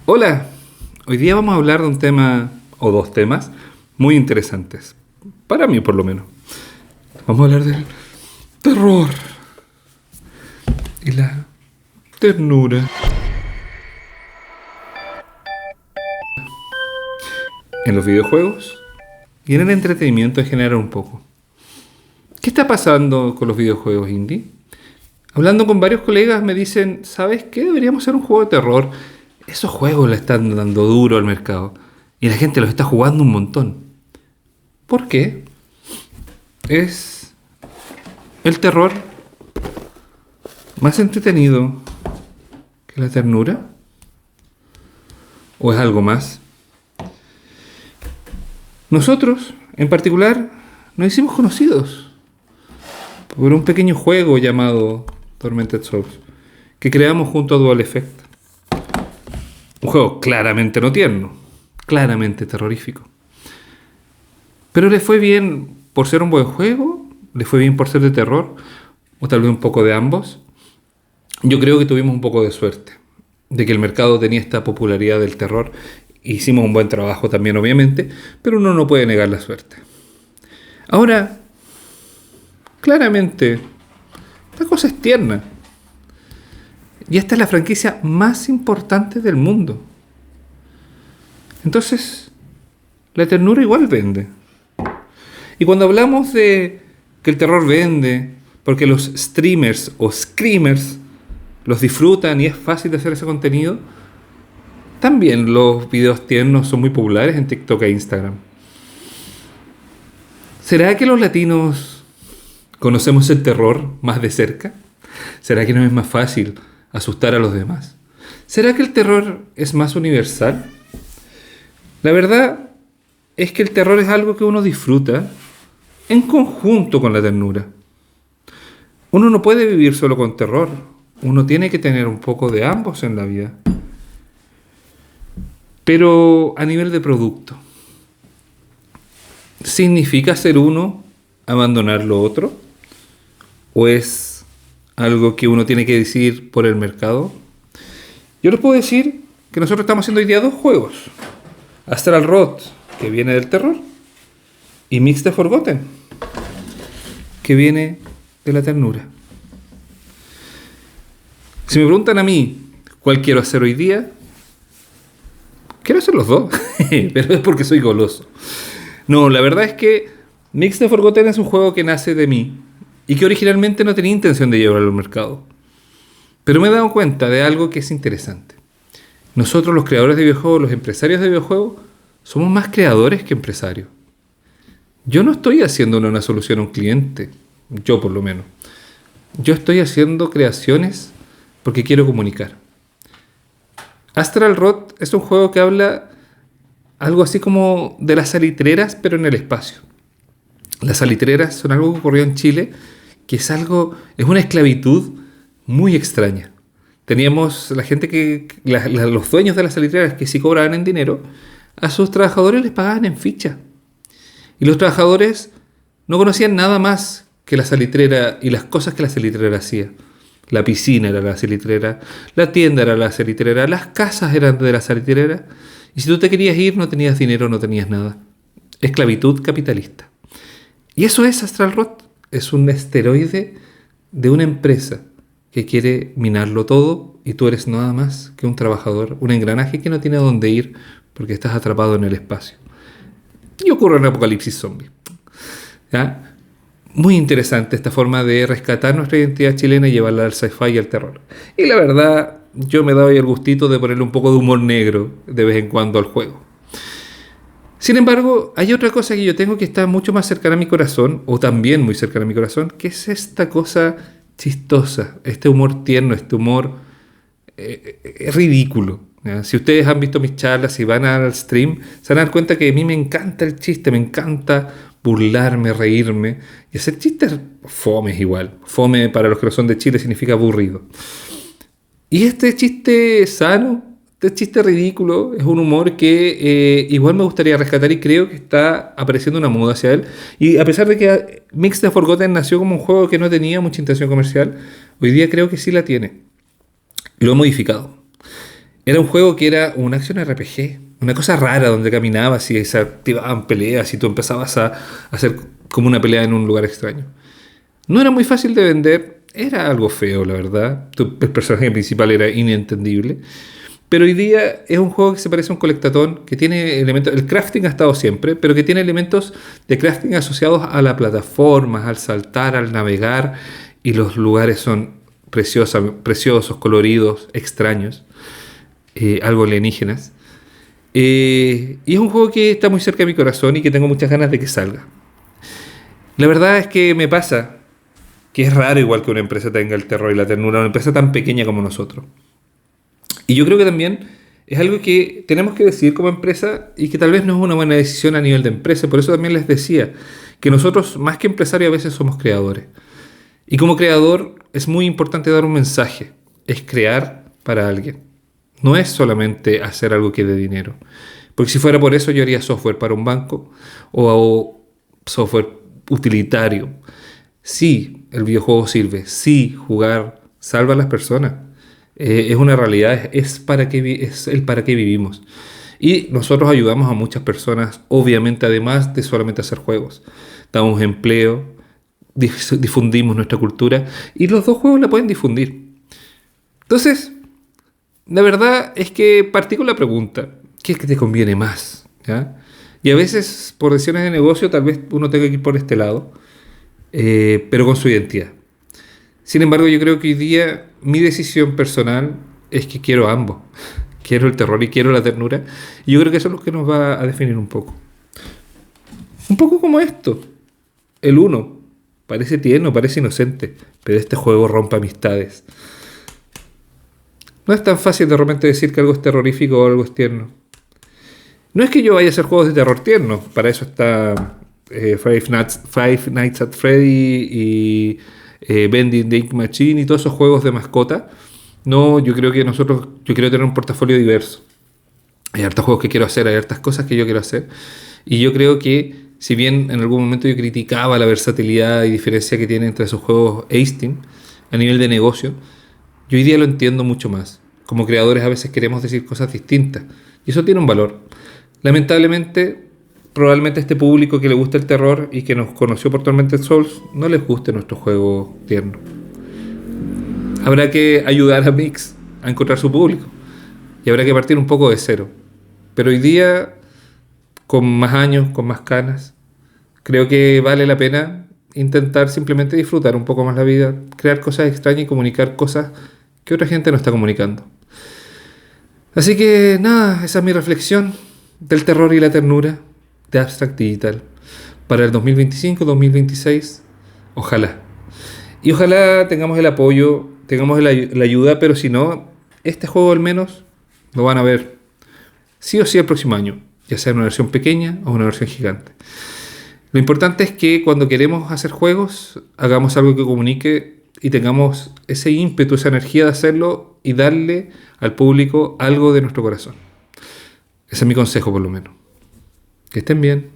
Hola, hoy día vamos a hablar de un tema, o dos temas, muy interesantes. Para mí, por lo menos. Vamos a hablar del terror y la ternura en los videojuegos y en el entretenimiento en general un poco. ¿Qué está pasando con los videojuegos indie? Hablando con varios colegas me dicen, ¿sabes qué? Deberíamos hacer un juego de terror. Esos juegos le están dando duro al mercado y la gente los está jugando un montón. ¿Por qué? ¿Es el terror más entretenido que la ternura? ¿O es algo más? Nosotros, en particular, nos hicimos conocidos por un pequeño juego llamado Tormented Souls que creamos junto a Dual Effect. Un juego claramente no tierno, claramente terrorífico. Pero le fue bien por ser un buen juego, le fue bien por ser de terror, o tal vez un poco de ambos. Yo creo que tuvimos un poco de suerte, de que el mercado tenía esta popularidad del terror. Hicimos un buen trabajo también, obviamente, pero uno no puede negar la suerte. Ahora, claramente, la cosa es tierna. Y esta es la franquicia más importante del mundo. Entonces, la ternura igual vende. Y cuando hablamos de que el terror vende, porque los streamers o screamers los disfrutan y es fácil de hacer ese contenido, también los videos tiernos son muy populares en TikTok e Instagram. ¿Será que los latinos conocemos el terror más de cerca? ¿Será que no es más fácil asustar a los demás? ¿Será que el terror es más universal? La verdad es que el terror es algo que uno disfruta en conjunto con la ternura. Uno no puede vivir solo con terror. Uno tiene que tener un poco de ambos en la vida. Pero a nivel de producto, ¿significa ser uno abandonar lo otro? ¿O es algo que uno tiene que decidir por el mercado? Yo les puedo decir que nosotros estamos haciendo hoy día dos juegos. Astral Rot, que viene del terror, y Mix the Forgotten, que viene de la ternura. Si me preguntan a mí cuál quiero hacer hoy día, quiero hacer los dos, pero es porque soy goloso. No, la verdad es que Mix the Forgotten es un juego que nace de mí y que originalmente no tenía intención de llevarlo al mercado. Pero me he dado cuenta de algo que es interesante. Nosotros, los creadores de videojuegos, los empresarios de videojuegos, somos más creadores que empresarios. Yo no estoy haciendo una solución a un cliente, yo por lo menos. Yo estoy haciendo creaciones porque quiero comunicar. Astral Rot es un juego que habla algo así como de las salitreras, pero en el espacio. Las salitreras son algo que ocurrió en Chile, que es una esclavitud muy extraña. Teníamos la gente los dueños de las salitreras que sí cobraban en dinero, a sus trabajadores les pagaban en ficha. Y los trabajadores no conocían nada más que la salitrera y las cosas que la salitrera hacía. La piscina era la salitrera, la tienda era la salitrera, las casas eran de la salitrera. Y si tú te querías ir, no tenías dinero, no tenías nada. Esclavitud capitalista. Y eso es Astral Rot. Es un esteroide de una empresa que quiere minarlo todo y tú eres nada más que un trabajador, un engranaje que no tiene a dónde ir porque estás atrapado en el espacio. Y ocurre un apocalipsis zombie. ¿Ya? Muy interesante esta forma de rescatar nuestra identidad chilena y llevarla al sci-fi y al terror. Y la verdad, yo me doy el gustito de ponerle un poco de humor negro de vez en cuando al juego. Sin embargo, hay otra cosa que yo tengo que está mucho más cercana a mi corazón, o también muy cercana a mi corazón, que es esta cosa chistosa, este humor tierno, este humor ridículo. ¿Ya? Si ustedes han visto mis charlas y van al stream, se van a dar cuenta que a mí me encanta el chiste, me encanta burlarme, reírme y hacer chistes fomes igual. Fome para los que no son de Chile significa aburrido. Y este chiste sano, este chiste ridículo, es un humor que igual me gustaría rescatar y creo que está apareciendo una moda hacia él. Y a pesar de que Mix the Forgotten nació como un juego que no tenía mucha intención comercial, hoy día creo que sí la tiene. Lo he modificado. Era un juego que era una acción RPG, una cosa rara donde caminabas y se activaban peleas y tú empezabas a hacer como una pelea en un lugar extraño. No era muy fácil de vender, era algo feo, la verdad. El personaje principal era inentendible. Pero hoy día es un juego que se parece a un colectatón, que tiene elementos, el crafting ha estado siempre, pero que tiene elementos de crafting asociados a la plataforma, al saltar, al navegar, y los lugares son preciosos, coloridos, extraños, algo alienígenas. Y es un juego que está muy cerca de mi corazón y que tengo muchas ganas de que salga. La verdad es que me pasa que es raro igual que una empresa tenga el terror y la ternura, una empresa tan pequeña como nosotros. Y yo creo que también es algo que tenemos que decidir como empresa y que tal vez no es una buena decisión a nivel de empresa. Por eso también les decía que nosotros, más que empresarios, a veces somos creadores. Y como creador es muy importante dar un mensaje. Es crear para alguien. No es solamente hacer algo que dé dinero. Porque si fuera por eso yo haría software para un banco o software utilitario. Sí, el videojuego sirve. Sí, jugar salva a las personas. Es una realidad, es es el para qué vivimos. Y nosotros ayudamos a muchas personas, obviamente, además de solamente hacer juegos. Damos empleo, difundimos nuestra cultura y los dos juegos la pueden difundir. Entonces, la verdad es que partí con la pregunta, ¿qué es que te conviene más? ¿Ya? Y a veces, por decisiones de negocio, tal vez uno tenga que ir por este lado, pero con su identidad. Sin embargo, yo creo que hoy día mi decisión personal es que quiero ambos. Quiero el terror y quiero la ternura. Y yo creo que eso es lo que nos va a definir un poco. Un poco como esto. El uno. Parece tierno, parece inocente. Pero este juego rompe amistades. No es tan fácil de repente decir que algo es terrorífico o algo es tierno. No es que yo vaya a hacer juegos de terror tierno. Para eso está Five Nights at Freddy y Bending the Ink Machine y todos esos juegos de mascota. No, yo creo que yo quiero tener un portafolio diverso. Hay hartos juegos que quiero hacer, hay hartas cosas que yo quiero hacer. Y yo creo que, si bien en algún momento yo criticaba la versatilidad y diferencia que tiene entre esos juegos e Steam a nivel de negocio, yo hoy día lo entiendo mucho más. Como creadores a veces queremos decir cosas distintas. Y eso tiene un valor. Lamentablemente, probablemente a este público que le gusta el terror y que nos conoció por Tormented Souls, no les guste nuestro juego tierno. Habrá que ayudar a Mix a encontrar su público. Y habrá que partir un poco de cero. Pero hoy día, con más años, con más canas, creo que vale la pena intentar simplemente disfrutar un poco más la vida, crear cosas extrañas y comunicar cosas que otra gente no está comunicando. Así que nada, esa es mi reflexión del terror y la ternura de Abstract Digital para el 2025-2026. Ojalá. Y ojalá tengamos el apoyo, tengamos la ayuda, pero si no, este juego al menos lo van a ver sí o sí el próximo año, ya sea en una versión pequeña o una versión gigante. Lo importante es que cuando queremos hacer juegos, hagamos algo que comunique y tengamos ese ímpetu, esa energía de hacerlo y darle al público algo de nuestro corazón. Ese es mi consejo, por lo menos. Que estén bien.